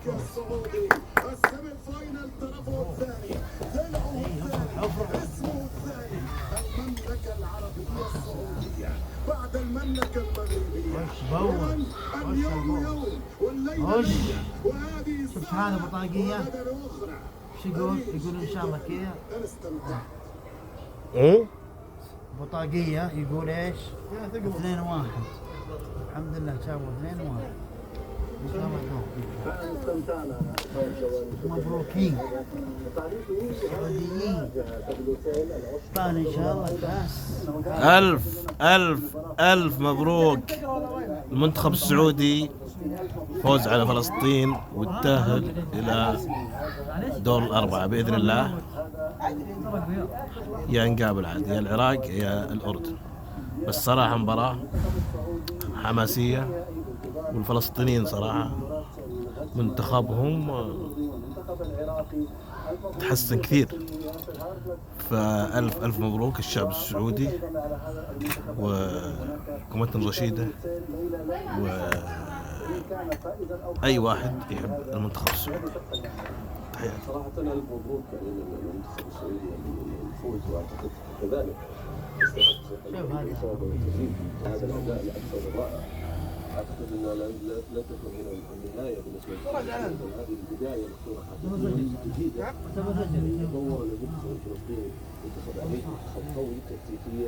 السعودي السيمي فاينل طرفه الثاني ضلعه الثاني اسمه الثاني المملكة العربية السعودية بعد المملكة المغربية. اليوم يوم والليلة ليلة وهذه شفت هذا بطاقية؟ أخرى. شو يقول؟ يقول إن شاء الله كذا. استمتع. ايه بطاقية يقول إيش؟ 2-1. الحمد لله جابوا 2-1. إن شاء الله مبروكين سعوديين إسبان إن شاء الله كاس. ألف مبروك المنتخب السعودي، فوز على فلسطين والتأهل إلى دور الأربعة بإذن الله. يا نقابل عاد يا العراق يا الأردن، بس صراحة مباراة حماسية، والفلسطينيين صراحة منتخبهم تحسن كثير. فألف مبروك الشعب السعودي وحكومتنا الرشيدة وأي واحد يحب المنتخب السعودي. تحياتي. صراحة ألف مبروك يعني للمنتخب السعودي الفوز، وأعتقد كذلك هذا الأداء الأكثر رائع. أعتقد أنها لا تكون هنا النهاية بالنسبة للفريق، هذه البداية لصورة جديدة تطور لمنتخب فلسطين، منتخب عريق، منتخب قوي تكتيكيا.